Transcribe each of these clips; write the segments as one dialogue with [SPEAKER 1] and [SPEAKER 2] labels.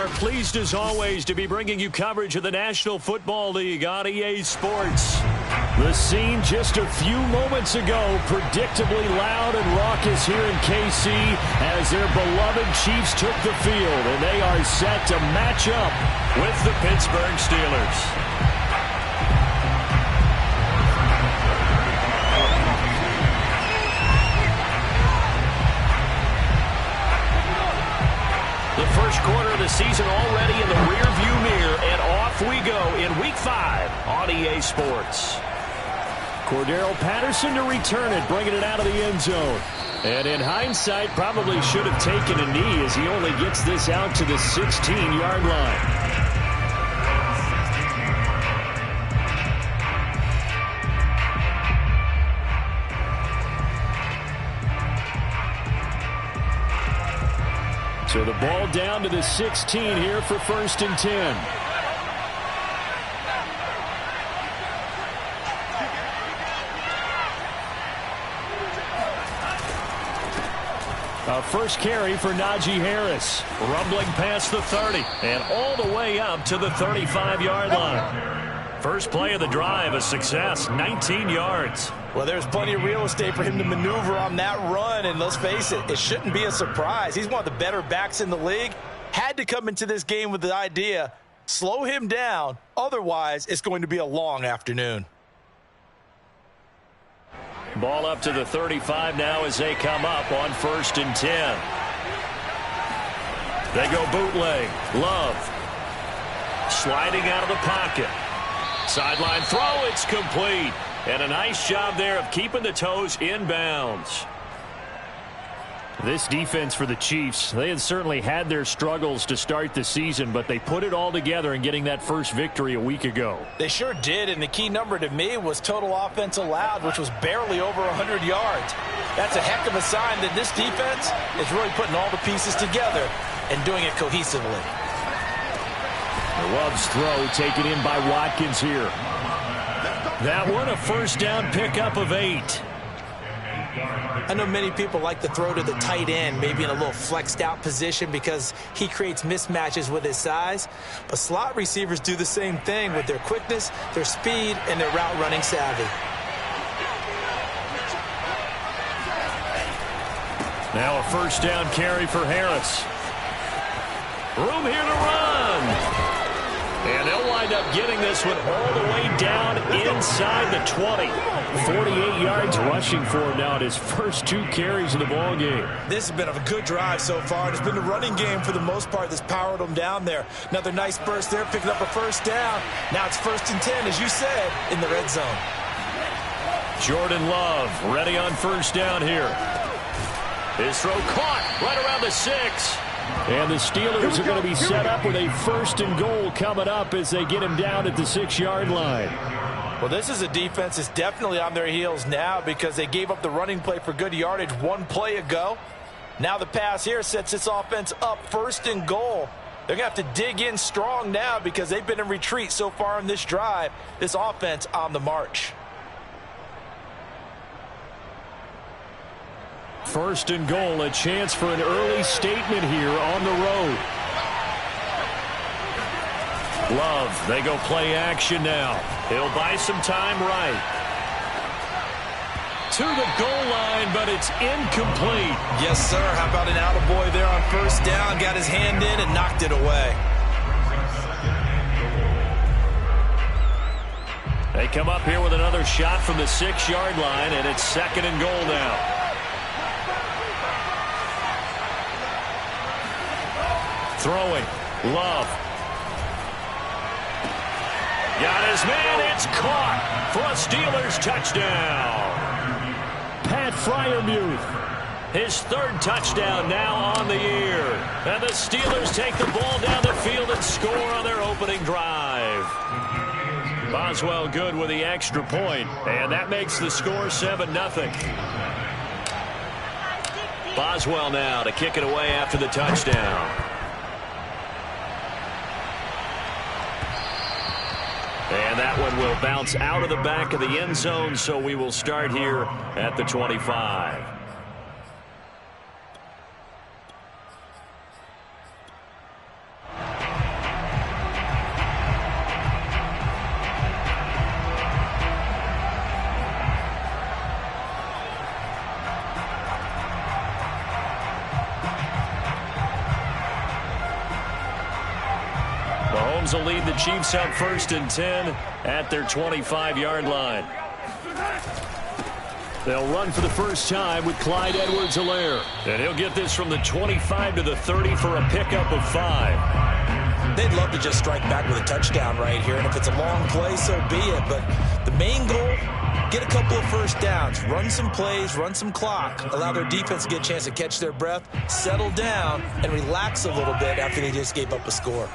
[SPEAKER 1] are pleased as always to be bringing you coverage of the National Football League on EA Sports. The scene just a few moments ago, predictably loud and raucous here in KC as their beloved Chiefs took the field, and they are set to match up with the Pittsburgh Steelers. The first quarter of the season already in the rearview mirror, and off we go in Week 5 on EA Sports. Cordero Patterson to return it, bringing it out of the end zone. And in hindsight, probably should have taken a knee as he only gets this out to the 16-yard line. So the ball down to the 16 here for 1st and 10. A first carry for Najee Harris. Rumbling past the 30 and all the way up to the 35-yard line. First play of the drive, a success, 19 yards.
[SPEAKER 2] Well, there's plenty of real estate for him to maneuver on that run, and let's face it, it shouldn't be a surprise. He's one of the better backs in the league. Had to come into this game with the idea, slow him down, otherwise it's going to be a long afternoon.
[SPEAKER 1] Ball up to the 35 now as they come up on 1st and 10. They go bootleg. Love. Sliding out of the pocket. Sideline throw, it's complete. And a nice job there of keeping the toes inbounds. This defense for the Chiefs, they had certainly had their struggles to start the season, but they put it all together in getting that first victory a week ago.
[SPEAKER 2] They sure did, and the key number to me was total offense allowed, which was barely over 100 yards. That's a heck of a sign that this defense is really putting all the pieces together and doing it cohesively.
[SPEAKER 1] Love's throw taken in by Watkins here. That one a first down pickup of 8.
[SPEAKER 2] I know many people like to throw to the tight end, maybe in a little flexed out position because he creates mismatches with his size. But slot receivers do the same thing with their quickness, their speed, and their route running savvy.
[SPEAKER 1] Now a first down carry for Harris. Room here to run. And they'll wind up getting this one all the way down inside the 20. 48 yards rushing for him now at his first 2 carries of the ball game.
[SPEAKER 2] This has been a good drive so far. It's been the running game for the most part that's powered them down there. Another nice burst there, picking up a first down. Now it's 1st and 10, as you said, in the red zone.
[SPEAKER 1] Jordan Love ready on first down here. His throw caught right around the 6. And the Steelers are going to be set up with a 1st and goal coming up as they get him down at the 6-yard line.
[SPEAKER 2] Well, this is a defense that's definitely on their heels now because they gave up the running play for good yardage 1 play ago. Now the pass here sets this offense up 1st and goal. They're going to have to dig in strong now because they've been in retreat so far in this drive. This offense on the march.
[SPEAKER 1] 1st and goal, a chance for an early statement here on the road. Love, they go play action now. He'll buy some time right. To the goal line, but it's incomplete.
[SPEAKER 2] Yes, sir. How about an attaboy there on first down? Got his hand in and knocked it away.
[SPEAKER 1] They come up here with another shot from the 6-yard line, and it's 2nd and goal now. Throwing. Love. Got his man. It's caught for a Steelers touchdown. Pat Freiermuth. His 3rd touchdown now on the year. And the Steelers take the ball down the field and score on their opening drive. Boswell good with the extra point, and that makes the score 7-0. Boswell now to kick it away after the touchdown. And that one will bounce out of the back of the end zone, so we will start here at the 25. Bills will lead the Chiefs up 1st and 10 at their 25-yard line. They'll run for the first time with Clyde Edwards-Helaire. And he'll get this from the 25 to the 30 for a pickup of 5.
[SPEAKER 2] They'd love to just strike back with a touchdown right here, and if it's a long play, so be it. But the main goal, get a couple of first downs, run some plays, run some clock, allow their defense to get a chance to catch their breath, settle down, and relax a little bit after they just gave up a score.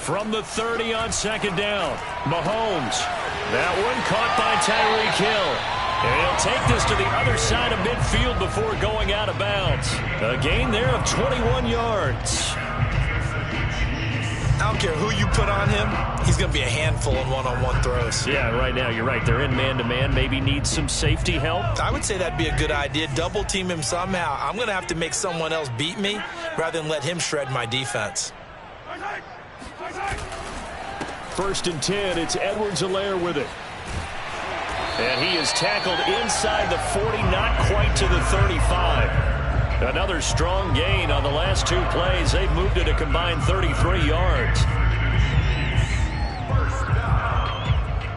[SPEAKER 1] From the 30 on 2nd down, Mahomes. That one caught by Tyreek Hill. And he'll take this to the other side of midfield before going out of bounds. A gain there of 21 yards.
[SPEAKER 2] I don't care who you put on him, he's going to be a handful in one-on-one throws.
[SPEAKER 1] Yeah, right now, you're right. They're in man-to-man. Maybe needs some safety help.
[SPEAKER 2] I would say that'd be a good idea. Double team him somehow. I'm going to have to make someone else beat me rather than let him shred my defense.
[SPEAKER 1] 1st and 10, it's Edwards-Helaire with it. And he is tackled inside the 40, not quite to the 35. Another strong gain on the last 2 plays. They've moved it a combined 33 yards.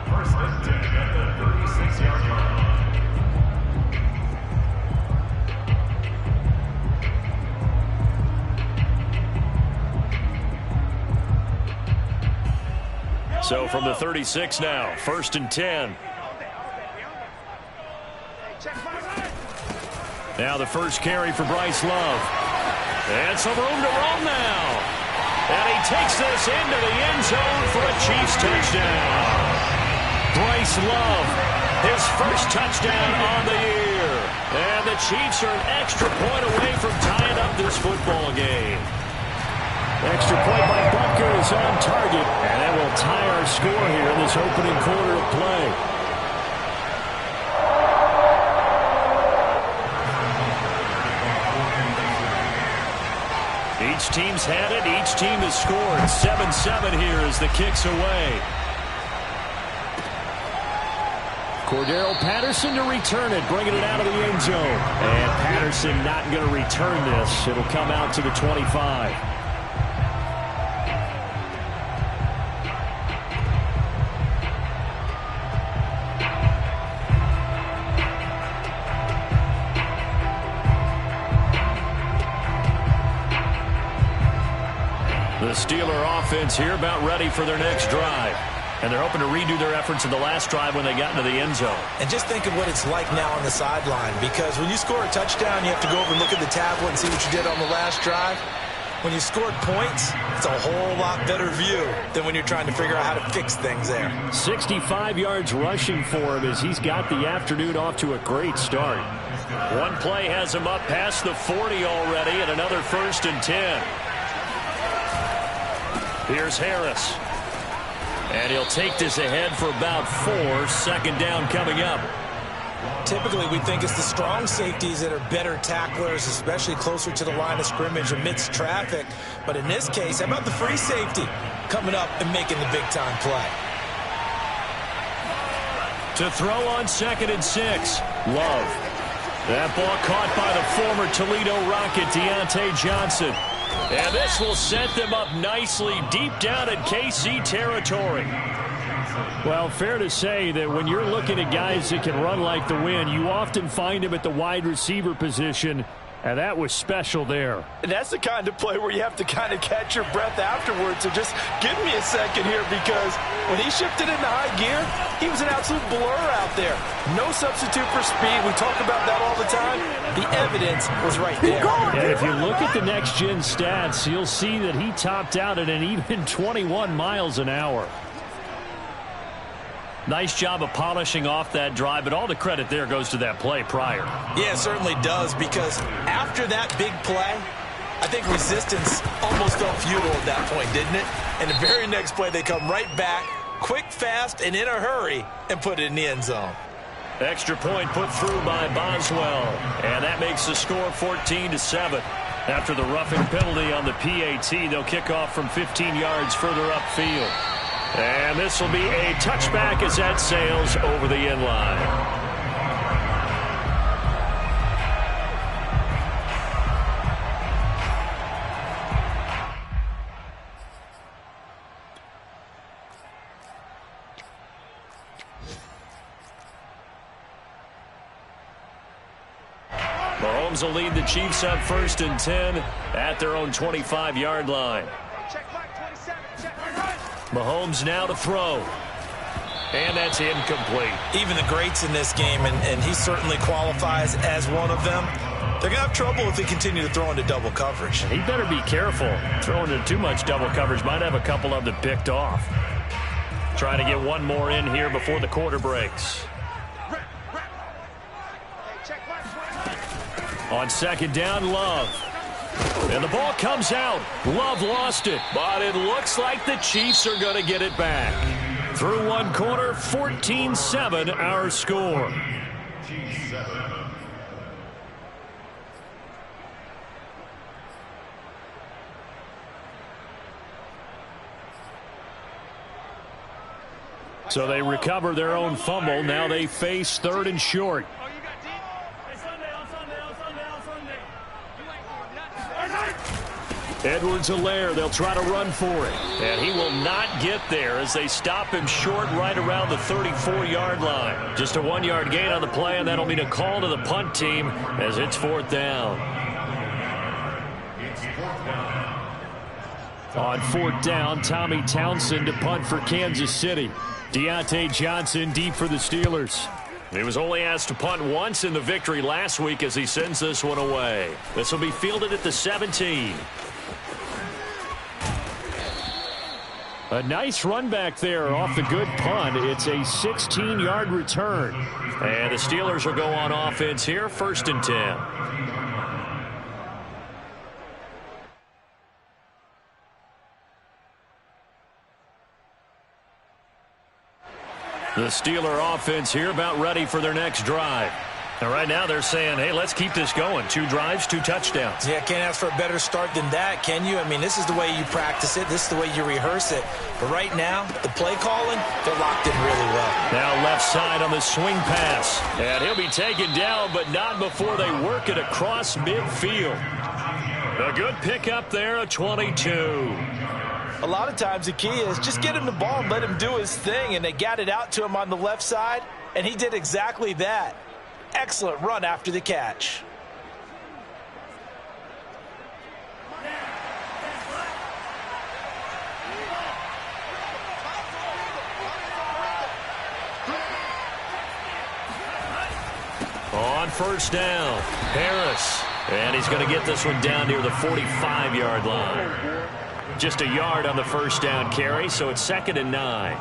[SPEAKER 3] First and 10 at the 36-yard line.
[SPEAKER 1] So from the 36 now, 1st and 10. Now the first carry for Bryce Love. And some room to roam now. And he takes this into the end zone for a Chiefs touchdown. Bryce Love, his first touchdown on the year. And the Chiefs are an extra point away from tying up this football game. Extra point by Butker is on target. And that will tie our score here in this opening quarter of play. Each team's had it. Each team has scored. 7-7 here as the kick's away. Cordero Patterson to return it, bringing it out of the end zone. And Patterson not going to return this. It'll come out to the 25. The Steeler offense here about ready for their next drive. And they're hoping to redo their efforts in the last drive when they got into the end zone.
[SPEAKER 2] And just think of what it's like now on the sideline, because when you score a touchdown, you have to go over and look at the tablet and see what you did on the last drive. When you scored points, it's a whole lot better view than when you're trying to figure out how to fix things there.
[SPEAKER 1] 65 yards rushing for him as he's got the afternoon off to a great start. One play has him up past the 40 already, and another 1st and 10. Here's Harris. And he'll take this ahead for about 4. 2nd down coming up.
[SPEAKER 2] Typically, we think it's the strong safeties that are better tacklers, especially closer to the line of scrimmage amidst traffic. But in this case, how about the free safety coming up and making the big-time play?
[SPEAKER 1] To throw on 2nd and 6. Love. That ball caught by the former Toledo Rocket, Deontay Johnson. And this will set them up nicely deep down in KC territory. Well, fair to say that when you're looking at guys that can run like the wind, you often find them at the wide receiver position, and that was special there.
[SPEAKER 2] And that's the kind of play where you have to kind of catch your breath afterwards. So just give me a second here, because when he shifted into high gear, he was an absolute blur out there. No substitute for speed. We talk about that all the time. The evidence was right there.
[SPEAKER 1] And if you look at the next-gen stats, you'll see that he topped out at an even 21 miles an hour. Nice job of polishing off that drive, but all the credit there goes to that play prior.
[SPEAKER 2] Yeah, it certainly does, because after that big play, I think resistance almost felt futile at that point, didn't it? And the very next play, they come right back, quick, fast, and in a hurry, and put it in the end zone.
[SPEAKER 1] Extra point put through by Boswell, and that makes the score 14-7. After the roughing penalty on the PAT, they'll kick off from 15 yards further upfield. And this will be a touchback as that sails over the end line. Mahomes will lead the Chiefs up 1st and 10 at their own 25-yard line. Mahomes now to throw. And that's incomplete.
[SPEAKER 2] Even the greats in this game, and he certainly qualifies as one of them, they're going to have trouble if they continue to throw into double coverage.
[SPEAKER 1] He better be careful. Throwing into too much double coverage might have a couple of them picked off. Trying to get one more in here before the quarter breaks. On 2nd down, Love. And the ball comes out. Love lost it, but it looks like the Chiefs are going to get it back. Through one quarter, 14-7 our score. So they recover their own fumble. Now they face 3rd and short. Edwards-Helaire, they'll try to run for it. And he will not get there as they stop him short right around the 34-yard line. Just a 1-yard gain on the play, and that'll mean a call to the punt team as it's 4th down. On 4th down, Tommy Townsend to punt for Kansas City. Deontay Johnson deep for the Steelers. He was only asked to punt once in the victory last week as he sends this one away. This will be fielded at the 17. A nice run back there off the good punt. It's a 16-yard return. And the Steelers will go on offense here, 1st and 10. The Steeler offense here about ready for their next drive. And right now they're saying, hey, let's keep this going. 2 drives, 2 touchdowns.
[SPEAKER 2] Yeah, can't ask for a better start than that, can you? I mean, this is the way you practice it. This is the way you rehearse it. But right now, the play calling, they're locked in really well.
[SPEAKER 1] Now left side on the swing pass. And he'll be taken down, but not before they work it across midfield. A good pickup there, a 22.
[SPEAKER 2] A lot of times the key is just get him the ball and let him do his thing, and they got it out to him on the left side, and he did exactly that. Excellent run after the catch.
[SPEAKER 1] On 1st down, Harris. And he's going to get this one down near the 45-yard line. Just a yard on the 1st down carry, so it's 2nd and 9.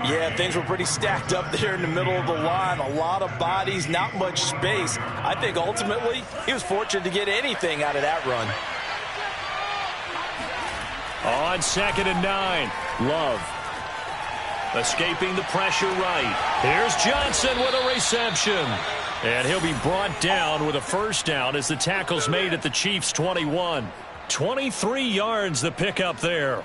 [SPEAKER 2] Yeah, things were pretty stacked up there in the middle of the line. A lot of bodies, not much space. I think ultimately he was fortunate to get anything out of that run.
[SPEAKER 1] On 2nd and 9, Love. Escaping the pressure right. Here's Johnson with a reception. And he'll be brought down with a 1st down as the tackle's made at the Chiefs' 21. 23 yards the pickup there.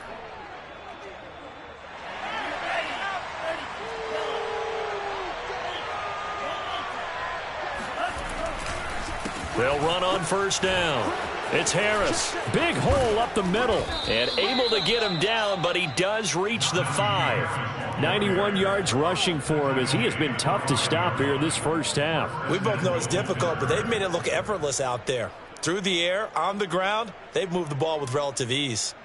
[SPEAKER 1] They'll run on 1st down. It's Harris. Big hole up the middle. And able to get him down, but he does reach the 5. 91 yards rushing for him as he has been tough to stop here this 1st half.
[SPEAKER 2] We both know it's difficult, but they've made it look effortless out there. Through the air, on the ground, they've moved the ball with relative ease.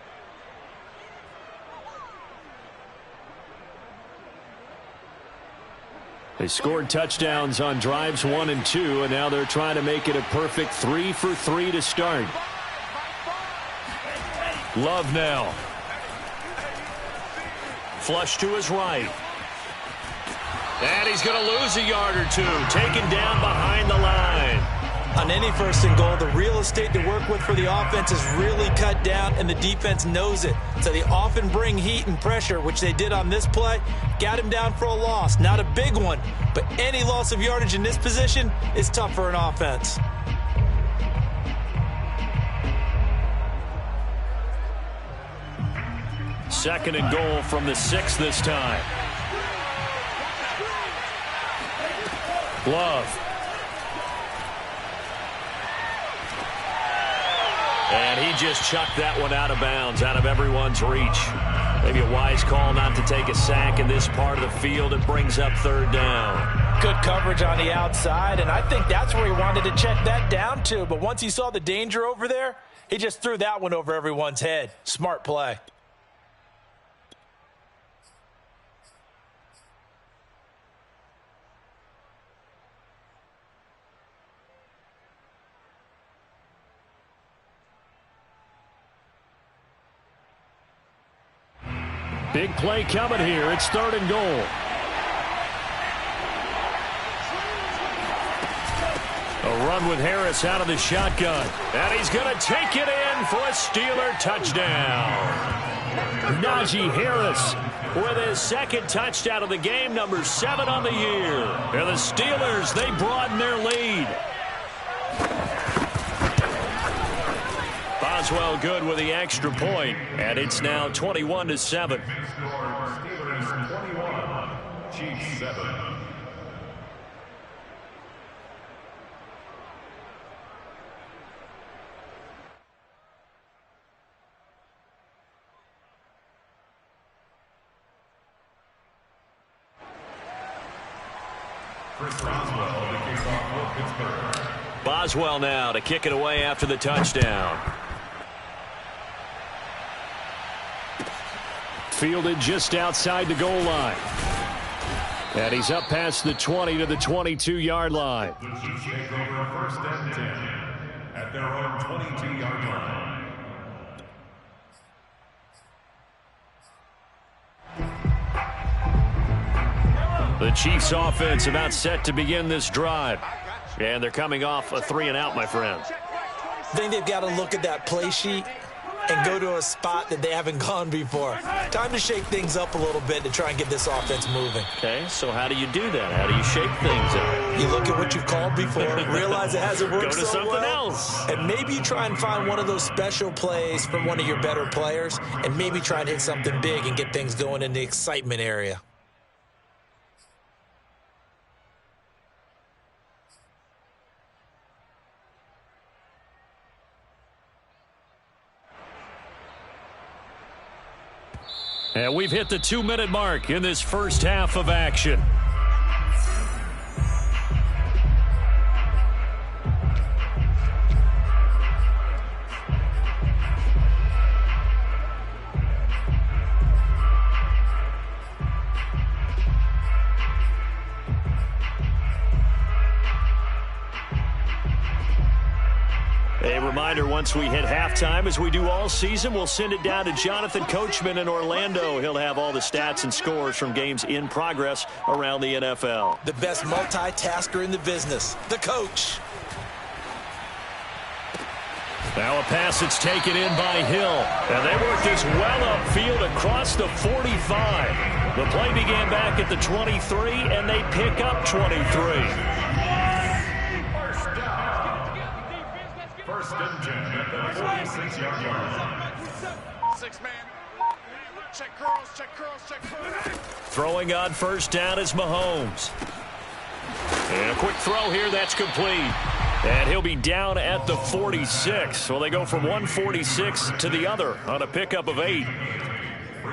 [SPEAKER 1] They scored touchdowns on drives 1 and 2, and now they're trying to make it a perfect 3 for 3 to start. Love now. Flush to his right. And he's going to lose a yard or 2. Taken down behind the line.
[SPEAKER 2] On any 1st and goal, the real estate to work with for the offense is really cut down, and the defense knows it. So they often bring heat and pressure, which they did on this play. Got him down for a loss. Not a big one, but any loss of yardage in this position is tough for an offense.
[SPEAKER 1] Second and goal from the 6 this time. Love. And he just chucked that one out of bounds, out of everyone's reach. Maybe a wise call not to take a sack in this part of the field. It brings up 3rd down.
[SPEAKER 2] Good coverage on the outside, and I think that's where he wanted to check that down to. But once he saw the danger over there, he just threw that one over everyone's head. Smart play.
[SPEAKER 1] Big play coming here. It's 3rd and goal. A run with Harris out of the shotgun. And he's going to take it in for a Steeler touchdown. Najee Harris with his 2nd touchdown of the game, number 7 on the year. And the Steelers, they broaden their lead. Boswell good with the extra point, and it's now 21-7.
[SPEAKER 3] Steelers 21, Chiefs 7.
[SPEAKER 1] Boswell now to kick it away after the touchdown. Fielded just outside the goal line. And he's up past the 20 to the 22-yard line.
[SPEAKER 3] The Chiefs take over 1st and 10 at their own 22-yard line.
[SPEAKER 1] The Chiefs offense about set to begin this drive. And they're coming off a 3-and-out, my friend.
[SPEAKER 2] I think they've got to look at that play sheet and go to a spot that they haven't gone before. Time to shake things up a little bit to try and get this offense moving.
[SPEAKER 1] Okay, so how do you do that? How do you shake things up?
[SPEAKER 2] You look at what you've called before, realize it hasn't worked
[SPEAKER 1] Go to
[SPEAKER 2] so
[SPEAKER 1] something
[SPEAKER 2] well,
[SPEAKER 1] else.
[SPEAKER 2] and maybe you try and find one of those special plays from one of your better players, and maybe try and hit something big and get things going in the excitement area.
[SPEAKER 1] And we've hit the 2-minute mark in this first half of action. A reminder, once we hit halftime, as we do all season, we'll send it down to Jonathan Coachman in Orlando. He'll have all the stats and scores from games in progress around the NFL.
[SPEAKER 2] The best multitasker in the business, the coach.
[SPEAKER 1] Now a pass that's taken in by Hill. And they work this well upfield across the 45. The play began back at the 23, and they pick up 23.
[SPEAKER 3] First and 10 at the 46-yard line.
[SPEAKER 4] 6-man. Check curls, check curls, check curls.
[SPEAKER 1] Throwing on first down is Mahomes. And a quick throw here, that's complete. And he'll be down at the 46. So they go from 146 to the other on a pickup of 8.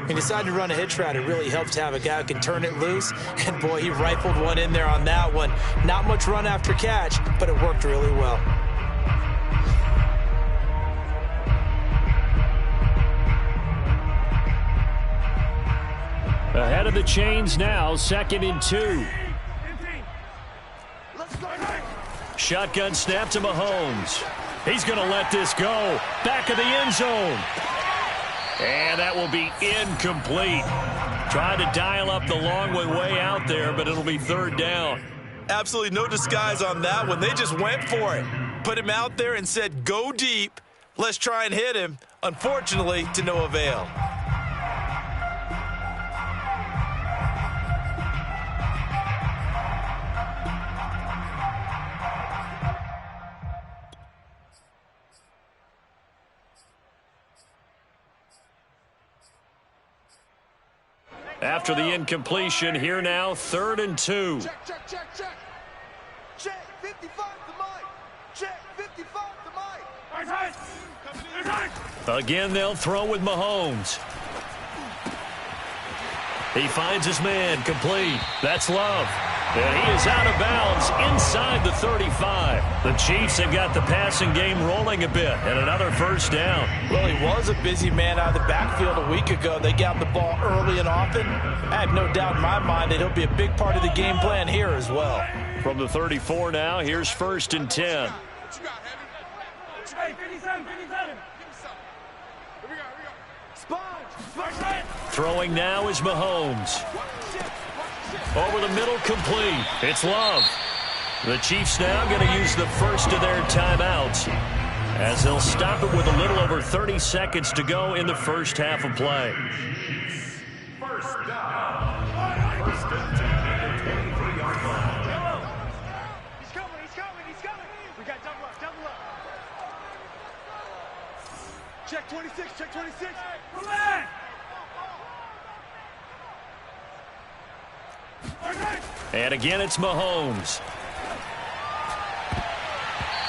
[SPEAKER 2] He decided to run a hitch route. It really helps to have a guy who can turn it loose. And, boy, he rifled one in there on that one. Not much run after catch, but it worked really well.
[SPEAKER 1] Ahead of the chains now, 2nd and 2. Shotgun snap to Mahomes. He's going to let this go. Back of the end zone. And that will be incomplete. Trying to dial up the long one way out there, but it'll be 3rd down.
[SPEAKER 2] Absolutely no disguise on that one. They just went for it. Put him out there and said, go deep. Let's try and hit him. Unfortunately, to no avail.
[SPEAKER 1] After the incompletion, here now, 3rd and 2.
[SPEAKER 4] Check, check, check, check. Check, 55 to Mike. Check, 55 to Mike.
[SPEAKER 1] Again, they'll throw with Mahomes. He finds his man, complete. That's Love. And he is out of bounds inside the 35. The Chiefs have got the passing game rolling a bit, and another first down.
[SPEAKER 2] Well, he was a busy man out of the backfield a week ago. They got the ball early and often. I have no doubt in my mind that he'll be a big part of the game plan here as well.
[SPEAKER 1] From the 34 now, here's 1st and 10. Throwing now is Mahomes. Over the middle, complete. It's Love. The Chiefs now going to use the first of their timeouts as they'll stop it with a little over 30 seconds to go in the first half of play.
[SPEAKER 3] First down. First and 10 at the 23-yard line.
[SPEAKER 4] He's coming. We got double up. Check 26. Relax.
[SPEAKER 1] And again, it's Mahomes.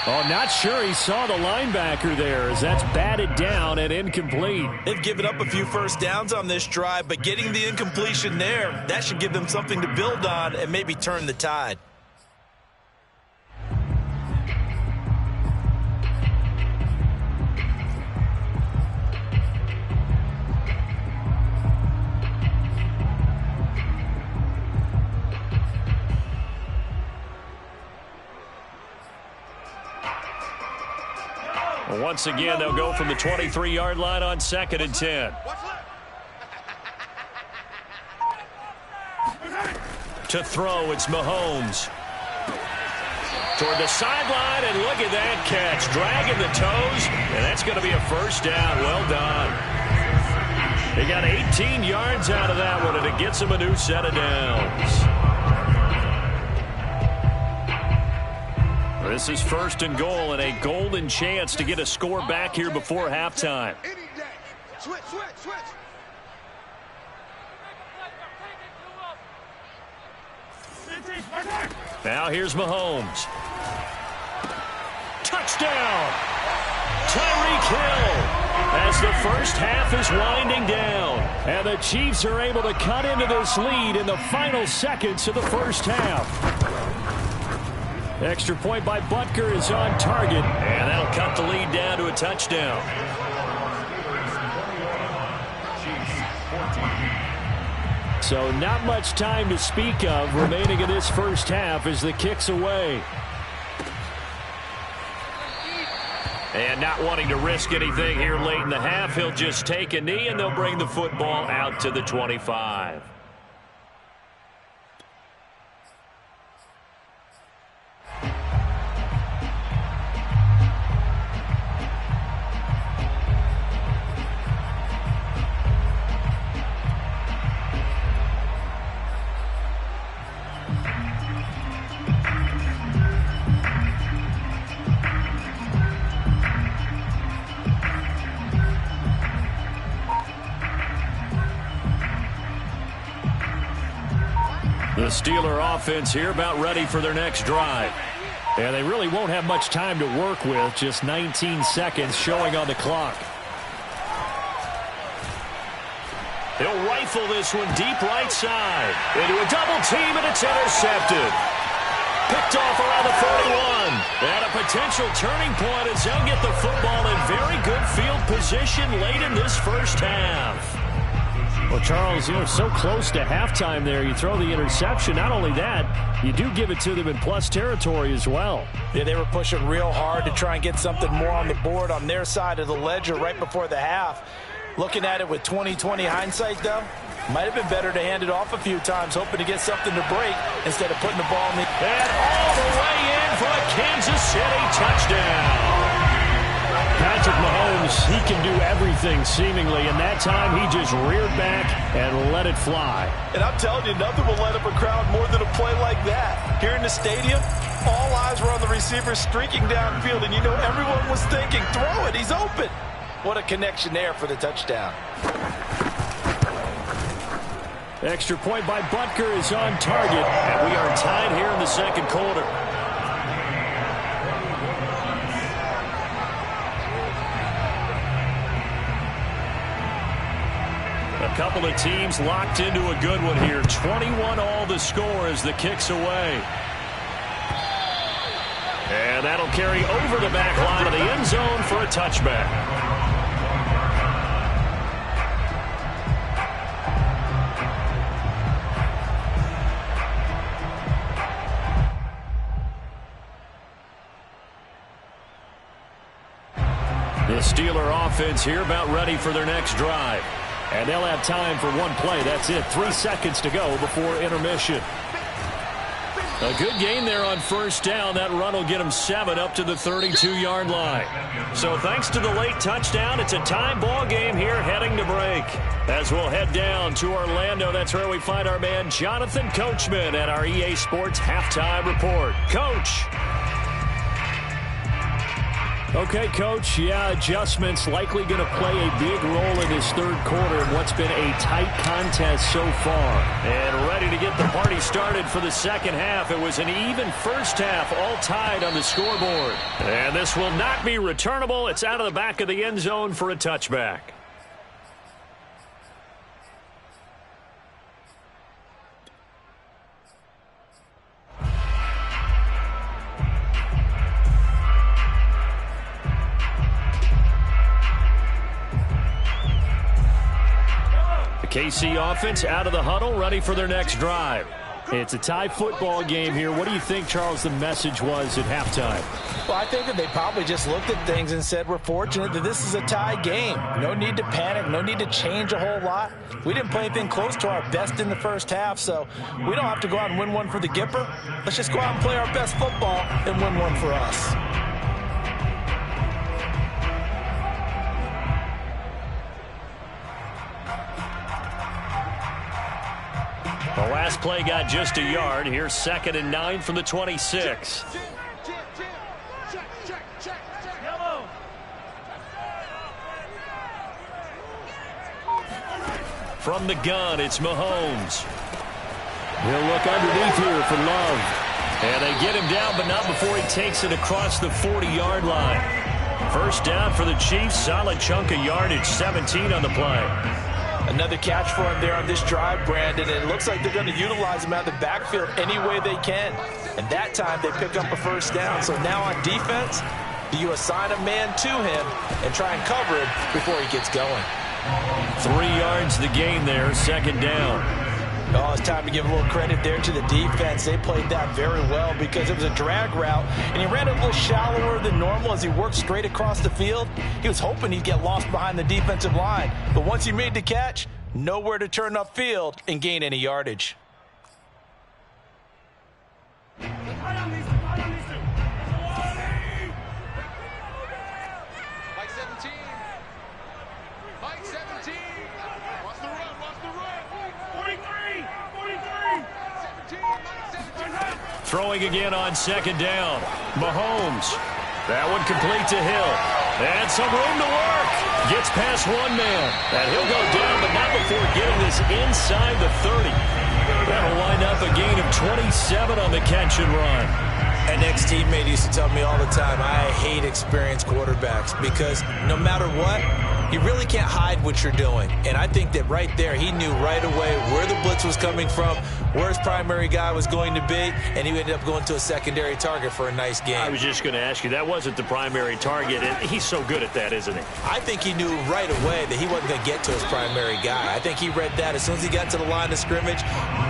[SPEAKER 1] Oh, not sure he saw the linebacker there as that's batted down and incomplete.
[SPEAKER 2] They've given up a few first downs on this drive, but getting the incompletion there, that should give them something to build on and maybe turn the tide.
[SPEAKER 1] Once again, they'll go from the 23-yard line on 2nd and 10. To throw, it's Mahomes. Toward the sideline, and look at that catch. Dragging the toes, and that's going to be a first down. Well done. He got 18 yards out of that one, and it gets him a new set of downs. This is 1st and goal and a golden chance to get a score back here before halftime.
[SPEAKER 4] Any day. Switch.
[SPEAKER 1] Now here's Mahomes. Touchdown! Tyreek Hill as the first half is winding down. And the Chiefs are able to cut into this lead in the final seconds of the first half. Extra point by Butker is on target, and that'll cut the lead down to a touchdown. So not much time to speak of remaining in this first half as the kick's away. And not wanting to risk anything here late in the half, he'll just take a knee, and they'll bring the football out to the 25. The Steeler offense here about ready for their next drive. And they really won't have much time to work with, just 19 seconds showing on the clock. He'll rifle this one deep right side. Into a double team, and it's intercepted. Picked off around the 41. And a potential turning point as they'll get the football in very good field position late in this first half. Well, Charles, you're so close to halftime there. You throw the interception. Not only that, you do give it to them in plus territory as well.
[SPEAKER 2] Yeah, they were pushing real hard to try and get something more on the board on their side of the ledger right before the half. Looking at it with 20/20 hindsight, though, might have been better to hand it off a few times, hoping to get something to break instead of putting the ball in the...
[SPEAKER 1] And all the way in for a Kansas City touchdown. Patrick Mahomes, he can do everything seemingly, and that time he just reared back and let it fly.
[SPEAKER 2] And I'm telling you, nothing will light up a crowd more than a play like that. Here in the stadium, all eyes were on the receiver streaking downfield, and you know everyone was thinking, throw it, he's open. What a connection there for the touchdown.
[SPEAKER 1] Extra point by Butker is on target, and we are tied here in the second quarter. couple of teams locked into a good one here. 21 all the score as the kick's away. And that'll carry over the back line of the end zone for a touchback. The Steeler offense here about ready for their next drive. And they'll have time for one play. That's it. 3 seconds to go before intermission. A good gain there on first down. That run will get them 7 up to the 32-yard line. So thanks to the late touchdown, it's a tie ball game here heading to break. As we'll head down to Orlando, that's where we find our man Jonathan Coachman at our EA Sports Halftime Report. Coach. Okay, Coach, yeah, adjustments likely going to play a big role in this third quarter in what's been a tight contest so far. And ready to get the party started for the second half. It was an even first half, all tied on the scoreboard. And this will not be returnable. It's out of the back of the end zone for a touchback. KC offense out of the huddle, ready for their next drive. It's a tie football game here. What do you think, Charles, the message was at halftime?
[SPEAKER 2] Well, I think that they probably just looked at things and said, we're fortunate that this is a tie game. No need to panic. No need to change a whole lot. We didn't play anything close to our best in the first half, so we don't have to go out and win one for the Gipper. Let's just go out and play our best football and win one for us.
[SPEAKER 1] The last play got just a yard. Here's 2nd and 9 from the 26. From the gun, it's Mahomes. He'll look underneath here for Love. And they get him down, but not before he takes it across the 40-yard line. First down for the Chiefs. Solid chunk of yardage, 17 on the play.
[SPEAKER 2] Another catch for him there on this drive, Brandon. And it looks like they're going to utilize him out of the backfield any way they can. And that time they pick up a first down. So now on defense, do you assign a man to him and try and cover him before he gets going?
[SPEAKER 1] 3 yards the gain there, 2nd down.
[SPEAKER 2] Oh, it's time to give a little credit there to the defense. They played that very well because it was a drag route, and he ran a little shallower than normal as he worked straight across the field. He was hoping he'd get lost behind the defensive line, but once he made the catch, nowhere to turn upfield and gain any yardage.
[SPEAKER 1] Throwing again on 2nd down. Mahomes. That one complete to Hill. And some room to work. Gets past one man. And he'll go down, but not before getting this inside the 30. That'll wind up a gain of 27 on the catch and run.
[SPEAKER 5] An ex-teammate used to tell me all the time, I hate experienced quarterbacks because no matter what, you really can't hide what you're doing. And I think that right there, he knew right away where the blitz was coming from, where his primary guy was going to be, and he ended up going to a secondary target for a nice game.
[SPEAKER 1] I was just going to ask you, that wasn't the primary target, and he's so good at that, isn't he?
[SPEAKER 5] I think he knew right away that he wasn't going to get to his primary guy. I think he read that as soon as he got to the line of scrimmage,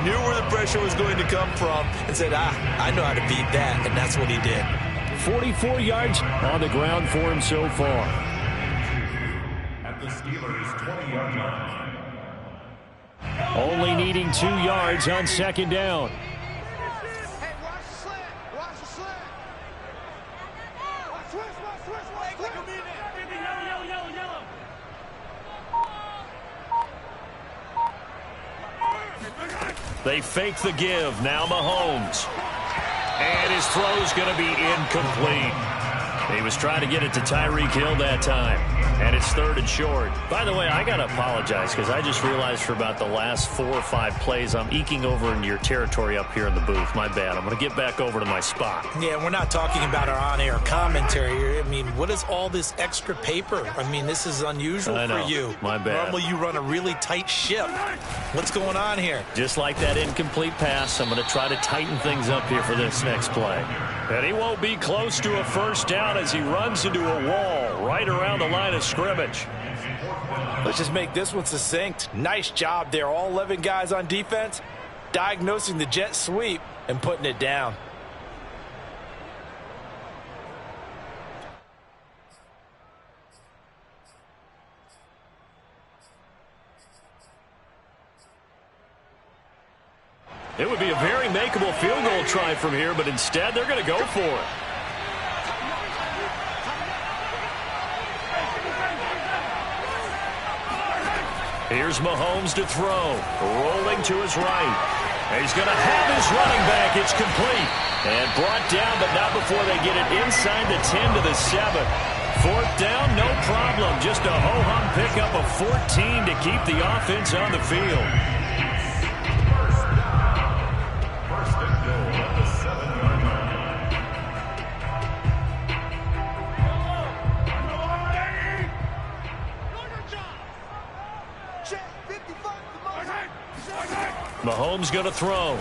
[SPEAKER 5] knew where the pressure was going to come from, and said, I know how to beat that, and that's what he did.
[SPEAKER 1] 44 yards on the ground for him so far.
[SPEAKER 3] At the Steelers' 20-yard line.
[SPEAKER 1] Only needing 2 yards on 2nd down.
[SPEAKER 4] Hey, watch the slant. Watch the slant. Watch switch. Yellow.
[SPEAKER 1] They fake the give. Now Mahomes. And his throw's going to be incomplete. He was trying to get it to Tyreek Hill that time. And it's 3rd and short. By the way, I got to apologize because I just realized for about the last 4 or 5 plays I'm eking over into your territory up here in the booth. My bad. I'm going to get back over to my spot.
[SPEAKER 5] Yeah, we're not talking about our on-air commentary. I mean, what is all this extra paper? I mean, this is unusual for you.
[SPEAKER 1] My bad.
[SPEAKER 5] Normally you run a really tight ship. What's going on here?
[SPEAKER 1] Just like that incomplete pass, I'm going to try to tighten things up here for this next play. And he won't be close to a first down as he runs into a wall right around the line of scrimmage.
[SPEAKER 2] Let's just make this one succinct. Nice job there. All 11 guys on defense diagnosing the jet sweep and putting it down.
[SPEAKER 1] It would be a very makeable field goal try from here, but instead they're going to go for it. Here's Mahomes to throw. Rolling to his right. He's going to have his running back. It's complete. And brought down, but not before they get it inside the 10 to the 7. 4th down, no problem. Just a ho-hum pickup of 14 to keep the offense on the field.
[SPEAKER 3] First and goal at the 7-yard line.
[SPEAKER 4] Check 55 to Mike.
[SPEAKER 1] Mahomes going to throw.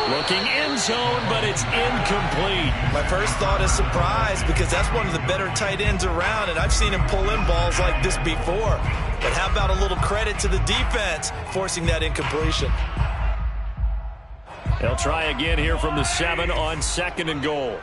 [SPEAKER 1] Looking end zone, but it's incomplete.
[SPEAKER 5] My first thought is surprise because that's one of the better tight ends around, and I've seen him pull in balls like this before. But how about a little credit to the defense forcing that incompletion?
[SPEAKER 1] They'll try again here from the 7 on 2nd and goal.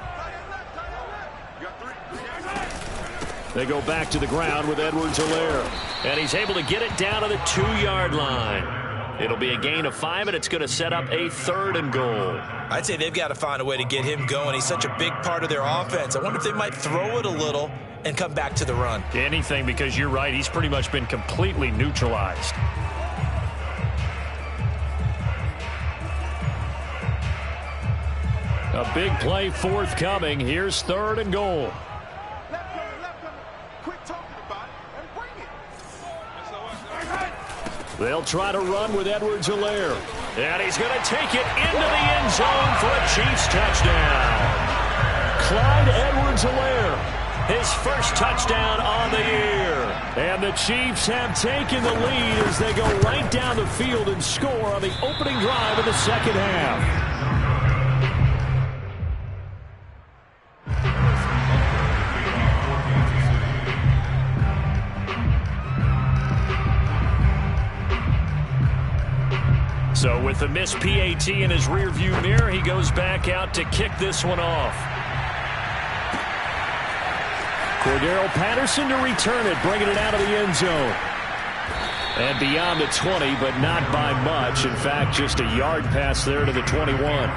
[SPEAKER 1] They go back to the ground with Edwards-Helaire. And he's able to get it down to the 2-yard line. It'll be a gain of 5, and it's going to set up a 3rd and goal.
[SPEAKER 5] I'd say they've got to find a way to get him going. He's such a big part of their offense. I wonder if they might throw it a little and come back to the run.
[SPEAKER 1] Anything, because you're right. He's pretty much been completely neutralized. A big play forthcoming. Here's 3rd and goal.
[SPEAKER 4] Left corner. Quit talking about it and bring it.
[SPEAKER 1] They'll try to run with Edwards-Helaire. And he's going to take it into the end zone for a Chiefs touchdown. Clyde Edwards-Helaire, his first touchdown on the year. And the Chiefs have taken the lead as they go right down the field and score on the opening drive of the second half. So with the missed PAT in his rearview mirror, he goes back out to kick this one off. Cordero Patterson to return it, bringing it out of the end zone. And beyond the 20, but not by much. In fact, just a yard pass there to the 21.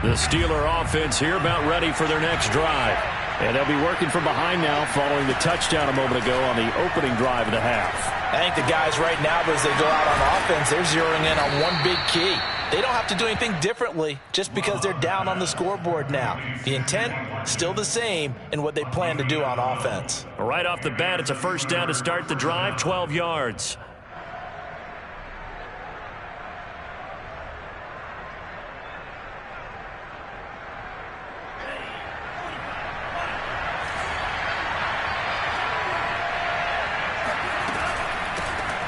[SPEAKER 1] The Steeler offense here about ready for their next drive. And they'll be working from behind now following the touchdown a moment ago on the opening drive of the half.
[SPEAKER 2] I think the guys right now, as they go out on offense, they're zeroing in on one big key. They don't have to do anything differently just because they're down on the scoreboard now. The intent, still the same in what they plan to do on offense.
[SPEAKER 1] Right off the bat, it's a first down to start the drive, 12 yards.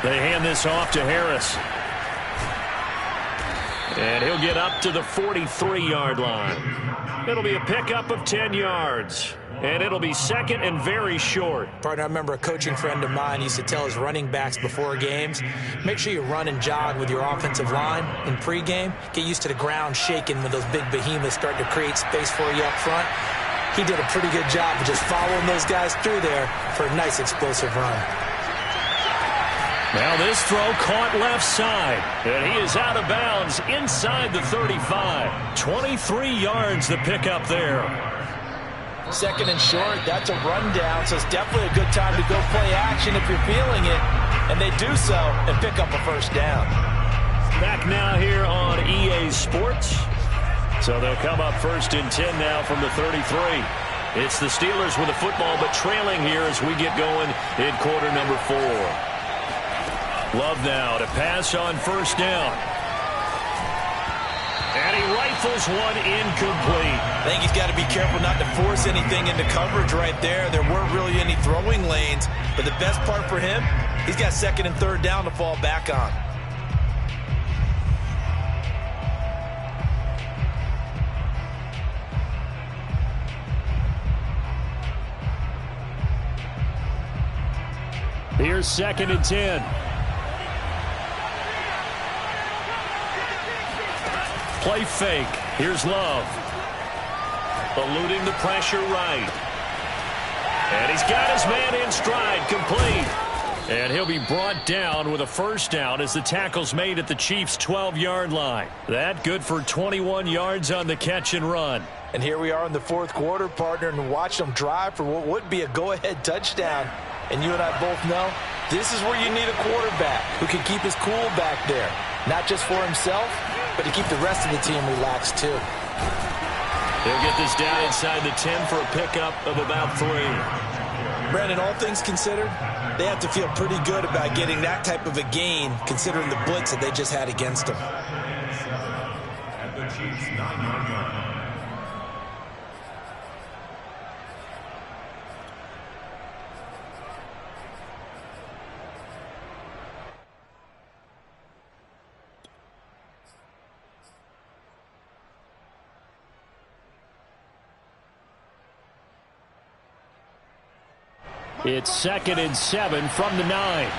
[SPEAKER 1] They hand this off to Harris. And he'll get up to the 43-yard line. It'll be a pickup of 10 yards. And it'll be second and very short.
[SPEAKER 5] Partner, I remember a coaching friend of mine used to tell his running backs before games, make sure you run and jog with your offensive line in pregame. Get used to the ground shaking when those big behemoths start to create space for you up front. He did a pretty good job of just following those guys through there for a nice explosive run.
[SPEAKER 1] Now this throw caught left side, and he is out of bounds inside the 35. 23 yards to pick up there.
[SPEAKER 2] Second and short, that's a rundown, so it's definitely a good time to go play action if you're feeling it. And they do so and pick up a first down.
[SPEAKER 1] Back now here on EA Sports. So they'll come up 1st and 10 now from the 33. It's the Steelers with the football, but trailing here as we get going in quarter number 4. Love now to pass on 1st down. And he rifles one incomplete.
[SPEAKER 5] I think he's got to be careful not to force anything into coverage right there. There weren't really any throwing lanes, but the best part for him, he's got 2nd and 3rd down to fall back on.
[SPEAKER 1] Here's 2nd and 10. Play fake. Here's Love. Eluding the pressure right. And he's got his man in stride, complete. And he'll be brought down with a first down as the tackle's made at the Chiefs' 12-yard line. That good for 21 yards on the catch and run.
[SPEAKER 2] And here we are in the 4th quarter, partner, and watch them drive for what would be a go-ahead touchdown. And you and I both know this is where you need a quarterback who can keep his cool back there. Not just for himself, but to keep the rest of the team relaxed too.
[SPEAKER 1] They'll get this down inside the 10 for a pickup of about 3.
[SPEAKER 5] Brandon, all things considered, they have to feel pretty good about getting that type of a gain considering the blitz that they just had against them.
[SPEAKER 3] At the Chiefs' 9-yard line.
[SPEAKER 1] It's 2nd and 7 from the 9.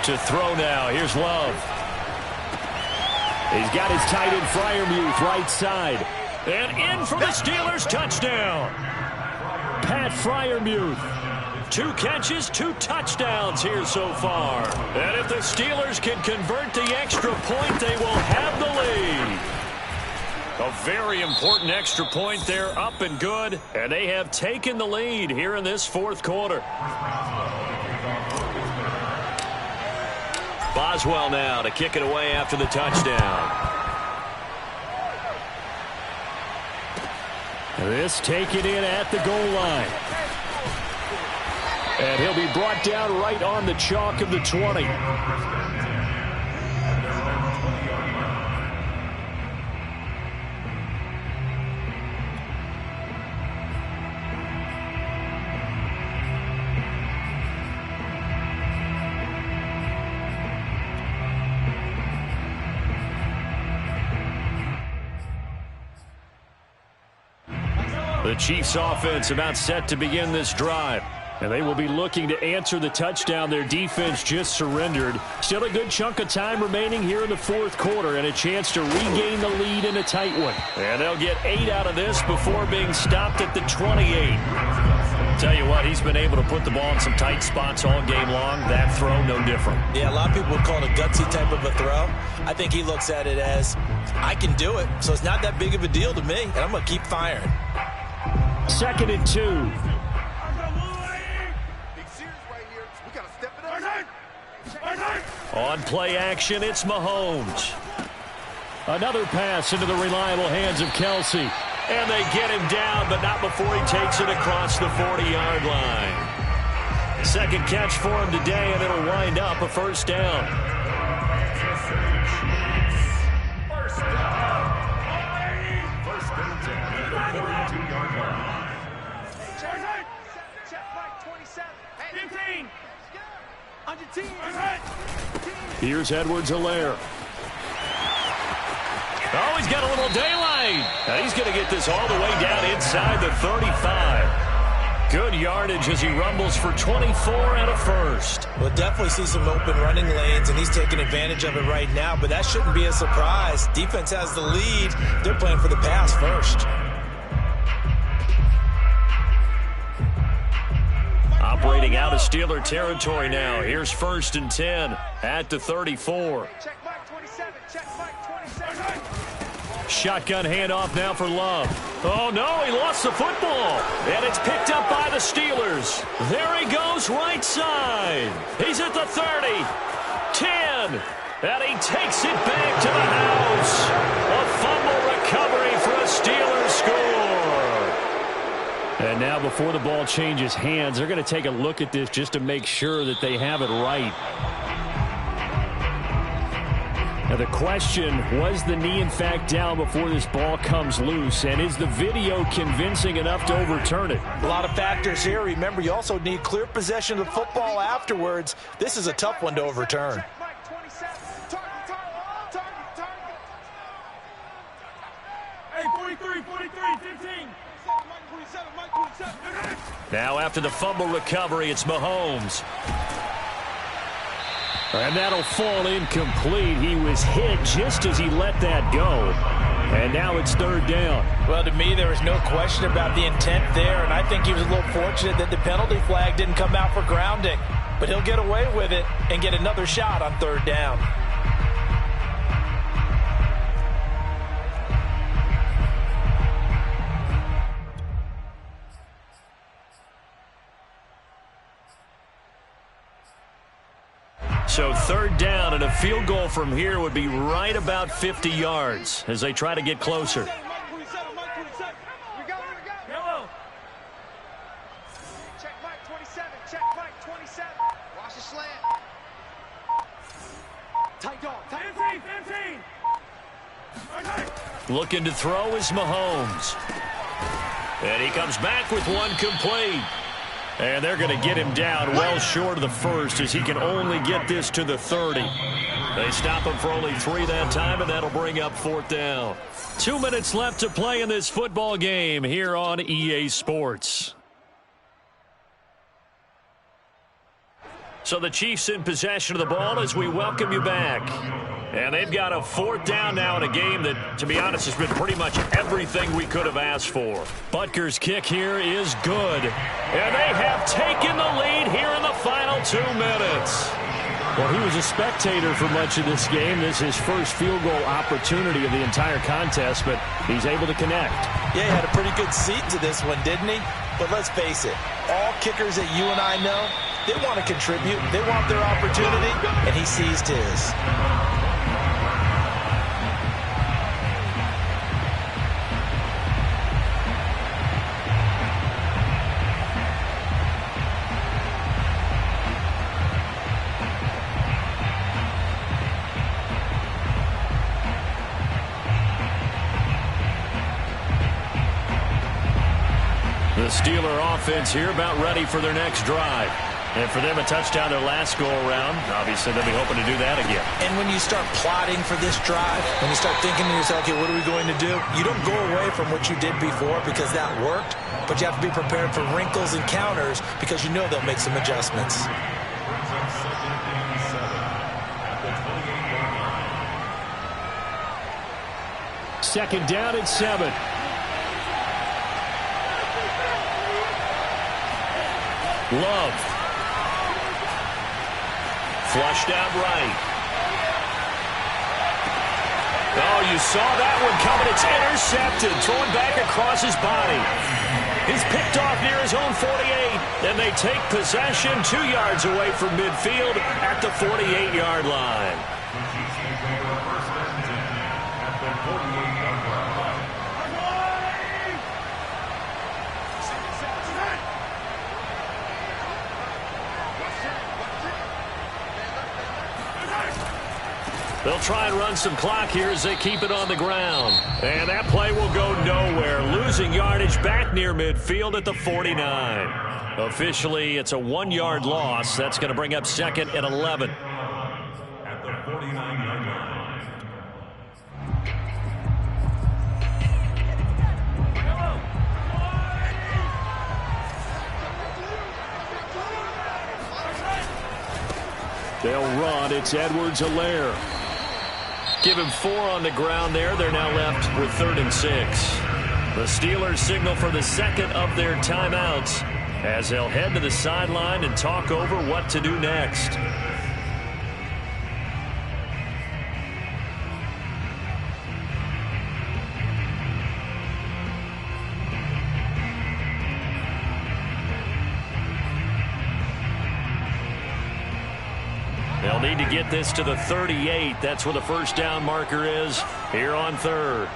[SPEAKER 1] To throw now. Here's Love. He's got his tight end Freiermuth right side. And in for the Steelers touchdown. Pat Freiermuth. 2 catches, 2 touchdowns here so far. And if the Steelers can convert the extra point, they will have the lead. A very important extra point there, up and good. And they have taken the lead here in this 4th quarter. Boswell now to kick it away after the touchdown. This taken in at the goal line. And he'll be brought down right on the chalk of the 20. The Chiefs offense about set to begin this drive. And they will be looking to answer the touchdown their defense just surrendered. Still a good chunk of time remaining here in the 4th quarter and a chance to regain the lead in a tight one. And they'll get 8 out of this before being stopped at the 28. Tell you what, he's been able to put the ball in some tight spots all game long. That throw, no different.
[SPEAKER 5] Yeah, a lot of people would call it a gutsy type of a throw. I think he looks at it as, I can do it, so it's not that big of a deal to me, and I'm going to keep firing.
[SPEAKER 1] 2nd and 2. On play action, it's Mahomes. Another pass into the reliable hands of Kelsey. And they get him down, but not before he takes it across the 40-yard line. Second catch for him today, and it'll wind up a first down.
[SPEAKER 3] First and 10 at the 42-yard line.
[SPEAKER 4] Check flag 27. 15. On your team.
[SPEAKER 1] Here's Edwards-Helaire. Oh, he's got a little daylight. And he's going to get this all the way down inside the 35. Good yardage as he rumbles for 24 and a first.
[SPEAKER 5] We'll definitely see some open running lanes, and he's taking advantage of it right now, but that shouldn't be a surprise. Defense has the lead. They're playing for the pass first.
[SPEAKER 1] Operating out of Steeler territory now. Here's 1st and 10 at the 34.
[SPEAKER 4] Check Mike 27. Check Mike 27.
[SPEAKER 1] Shotgun handoff now for Love. Oh, no, he lost the football. And it's picked up by the Steelers. There he goes, right side. He's at the 30, 10, and he takes it back to the house. A fumble recovery for a Steelers score. And now before the ball changes hands, they're going to take a look at this just to make sure that they have it right. Now the question, was the knee in fact down before this ball comes loose? And is the video convincing enough to overturn it?
[SPEAKER 2] A lot of factors here. Remember, you also need clear possession of the football afterwards. This is a tough one to overturn.
[SPEAKER 4] Check Mike 27. Target.
[SPEAKER 3] Hey, 43, 15.
[SPEAKER 4] Mike 27.
[SPEAKER 1] Now after the fumble recovery, it's Mahomes. And that'll fall incomplete. He was hit just as he let that go. And now it's 3rd down.
[SPEAKER 2] Well, to me, there was no question about the intent there, and I think he was a little fortunate that the penalty flag didn't come out for grounding. But he'll get away with it and get another shot on 3rd down.
[SPEAKER 1] So 3rd down, and a field goal from here would be right about 50 yards as they try to get closer.
[SPEAKER 4] Mike 27. We go.
[SPEAKER 3] Hello.
[SPEAKER 4] Check Mike 27. Check Mike 27. Watch the slant. Tight dog.
[SPEAKER 3] 15.
[SPEAKER 1] Looking to throw is Mahomes. And he comes back with one complete. And they're going to get him down well short of the 1st as he can only get this to the 30. They stop him for only 3 that time, and that'll bring up 4th down. 2 minutes left to play in this football game here on EA Sports. So the Chiefs in possession of the ball as we welcome you back. And they've got a 4th down now in a game that, to be honest, has been pretty much everything we could have asked for. Butker's kick here is good. And they have taken the lead here in the final 2 minutes. Well, he was a spectator for much of this game. This is his first field goal opportunity of the entire contest, but he's able to connect.
[SPEAKER 2] Yeah, he had a pretty good seat to this one, didn't he? But let's face it, all kickers that you and I know, they want to contribute. They want their opportunity, and he seized his.
[SPEAKER 1] The Steeler offense here about ready for their next drive. And for them, a touchdown their last go-around. Obviously, they'll be hoping to do that again.
[SPEAKER 2] And when you start plotting for this drive, when you start thinking to yourself, okay, what are we going to do? You don't go away from what you did before because that worked, but you have to be prepared for wrinkles and counters because you know they'll make some adjustments.
[SPEAKER 1] Second down and 7. Love. Flushed out right. Oh, you saw that one coming. It's intercepted. Thrown back across his body. He's picked off near his own 48. And they take possession 2 yards away from midfield at the 48-yard line. They'll try and run some clock here as they keep it on the ground. And that play will go nowhere. Losing yardage back near midfield at the 49. Officially, it's a 1-yard loss. That's going to bring up 2nd and 11.
[SPEAKER 3] At the 49-yard line.
[SPEAKER 1] They'll run. It's Edwards-Helaire. Give him 4 on the ground there. They're now left with 3rd and 6. The Steelers signal for the second of their timeouts. as they'll head to the sideline and talk over what to do next. They'll need to get this to the 38. That's where the first down marker is here on third.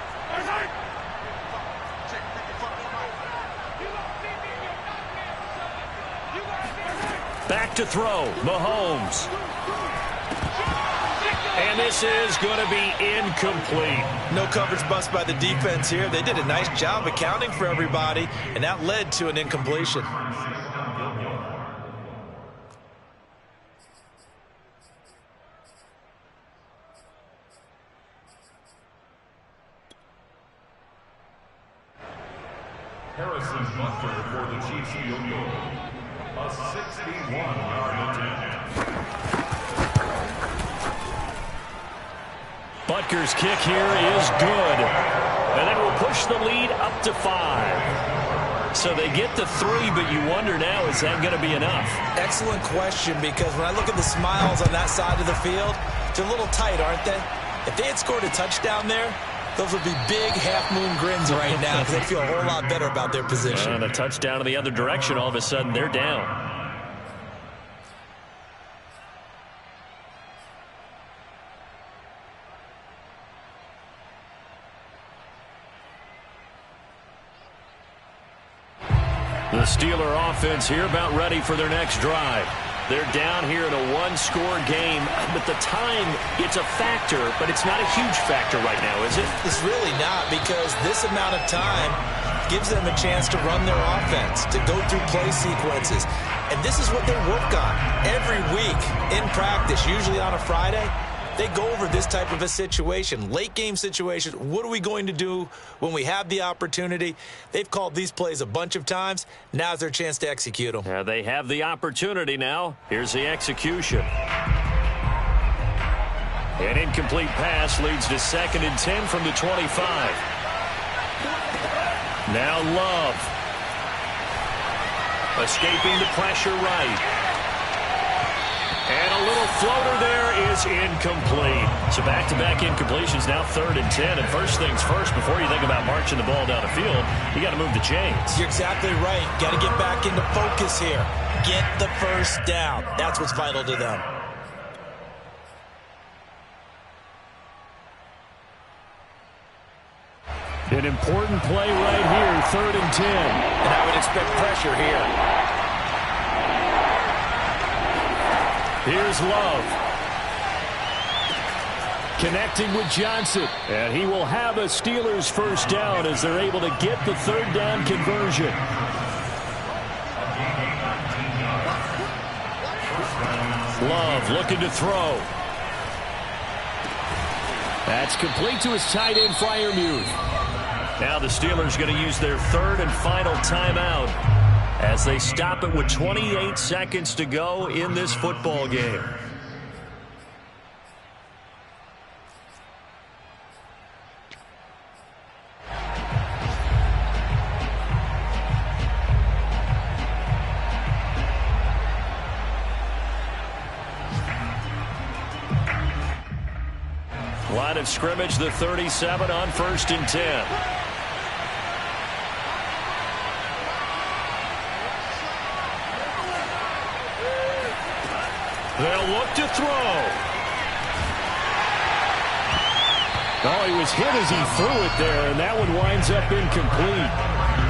[SPEAKER 1] Back to throw, Mahomes. And this is going to be incomplete.
[SPEAKER 2] No coverage bust by the defense here. They did a nice job accounting for everybody, and that led to an incompletion.
[SPEAKER 3] Harrison Butker for the Chiefs field goal. A 61-yard attempt.
[SPEAKER 1] Butker's kick here is good. And it will push the lead up to 5. So they get to 3, but you wonder now, is that going to be enough?
[SPEAKER 5] Excellent question, because when I look at the smiles on that side of the field, they're a little tight, aren't they? If they had scored a touchdown there, those would be big half-moon grins right now because they'd feel a whole lot better about their position.
[SPEAKER 1] And a touchdown in the other direction, all of a sudden they're down. The Steeler offense here about ready for their next drive. They're down here in a one-score game, but the time, it's a factor, but it's not a huge factor right now, is it?
[SPEAKER 5] It's really not, because this amount of time gives them a chance to run their offense, to go through play sequences. And this is what they work on every week in practice, usually on a Friday. They go over this type of a situation, late game situation. What are we going to do when we have the opportunity? They've called these plays a bunch of times. Now's their chance to execute them.
[SPEAKER 1] Yeah, they have the opportunity now. Here's the execution. An incomplete pass leads to 2nd and 10 from the 25. Now Love. Escaping the pressure right. And a little floater there is incomplete. So back-to-back incompletions, now 3rd and 10. And first things first, before you think about marching the ball down the field, you got to move the chains.
[SPEAKER 5] You're exactly right. Got to get back into focus here. Get the first down. That's what's vital to them.
[SPEAKER 1] An important play right here, 3rd and 10.
[SPEAKER 2] And I would expect pressure here.
[SPEAKER 1] Here's Love. Connecting with Johnson. And he will have a Steelers first down as they're able to get the 3rd down conversion. Love looking to throw. That's complete to his tight end, Freiermuth. Now the Steelers going to use their 3rd and final timeout as they stop it with 28 seconds to go in this football game. Line of scrimmage, the 37 on 1st and 10. They'll look to throw. Oh, he was hit as he threw it there, and that one winds up incomplete.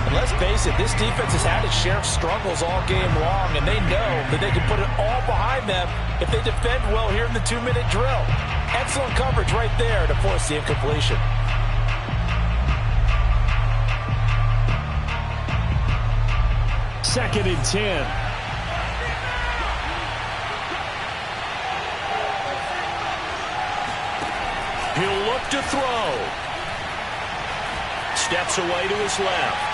[SPEAKER 2] And let's face it, this defense has had its share of struggles all game long, and they know that they can put it all behind them if they defend well here in the 2-minute drill. Excellent coverage right there to force the incompletion.
[SPEAKER 1] Second and 10. He'll look to throw. Steps away to his left.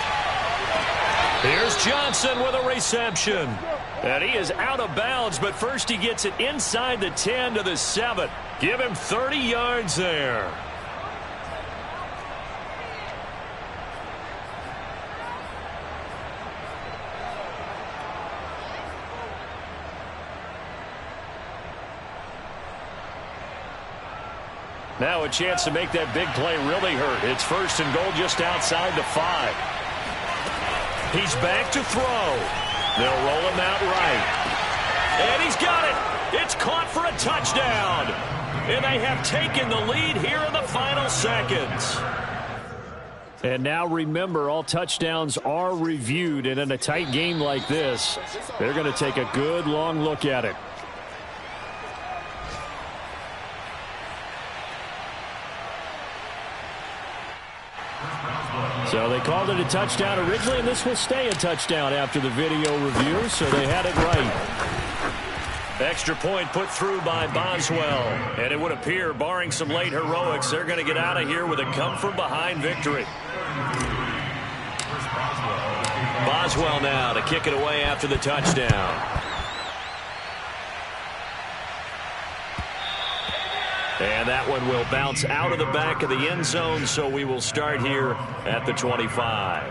[SPEAKER 1] Here's Johnson with a reception. And he is out of bounds, but first he gets it inside the 10 to the 7. Give him 30 yards there. Now a chance to make that big play really hurt. It's first and goal just outside the 5. He's back to throw. They'll roll him out right. And he's got it. It's caught for a touchdown. And they have taken the lead here in the final seconds. And now remember, all touchdowns are reviewed. And in a tight game like this, they're going to take a good long look at it. So they called it a touchdown originally, and this will stay a touchdown after the video review, so they had it right. Extra point put through by Boswell, and it would appear, barring some late heroics, they're going to get out of here with a come-from-behind victory. Boswell now to kick it away after the touchdown. And that one will bounce out of the back of the end zone, so we will start here at the 25.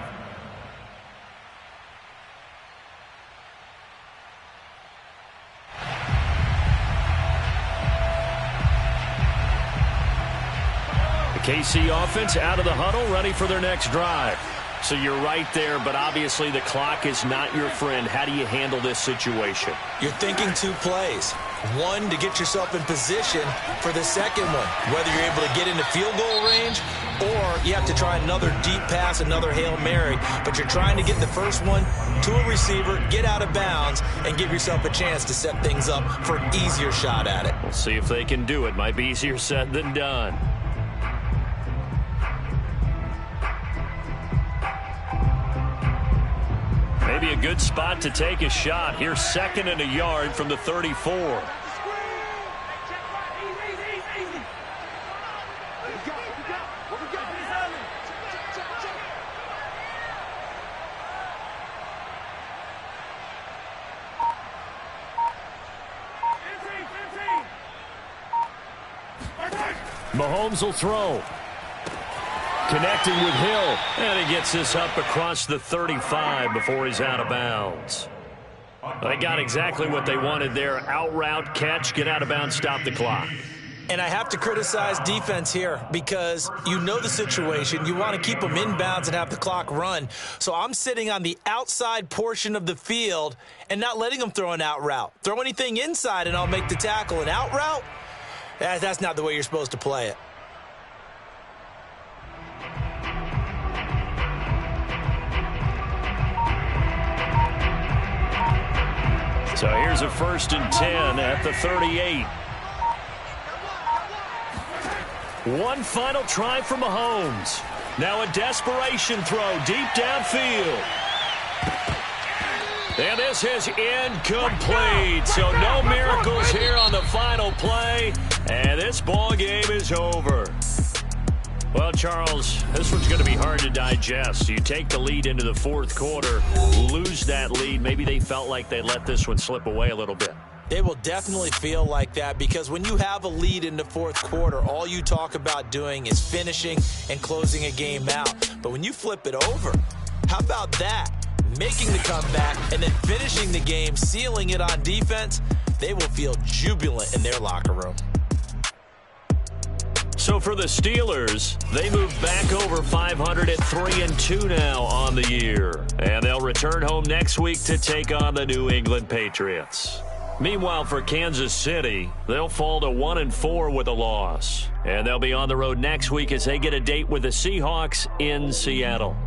[SPEAKER 1] The KC offense out of the huddle, ready for their next drive. So you're right there, but obviously the clock is not your friend. How do you handle this situation?
[SPEAKER 5] You're thinking 2 plays. One, to get yourself in position for the second one, whether you're able to get into field goal range or you have to try another deep pass, another Hail Mary, but you're trying to get the first one to a receiver, get out of bounds, and give yourself a chance to set things up for an easier shot at it.
[SPEAKER 1] We'll see if they can do it. Might be easier said than done. Maybe a good spot to take a shot. Here's 2nd and a yard from the 34. Mahomes will throw. Connecting with Hill, and he gets this up across the 35 before he's out of bounds. They got exactly what they wanted there. Out route, catch, get out of bounds, stop the clock.
[SPEAKER 5] And I have to criticize defense here because you know the situation. You want to keep them inbounds and have the clock run. So I'm sitting on the outside portion of the field and not letting them throw an out route. Throw anything inside and I'll make the tackle. An out route? That's not the way you're supposed to play it.
[SPEAKER 1] So here's a 1st and 10 at the 38. One final try for Mahomes. Now a desperation throw deep downfield. And this is incomplete. So no miracles here on the final play. And this ball game is over. Well, Charles, this one's going to be hard to digest. You take the lead into the 4th quarter, lose that lead. Maybe they felt like they let this one slip away a little bit.
[SPEAKER 5] They will definitely feel like that because when you have a lead in the 4th quarter, all you talk about doing is finishing and closing a game out. But when you flip it over, how about that? Making the comeback and then finishing the game, sealing it on defense, they will feel jubilant in their locker room.
[SPEAKER 1] So for the Steelers, they move back over 500 at 3-2 now on the year. And they'll return home next week to take on the New England Patriots. Meanwhile, for Kansas City, they'll fall to 1-4 with a loss. And they'll be on the road next week as they get a date with the Seahawks in Seattle.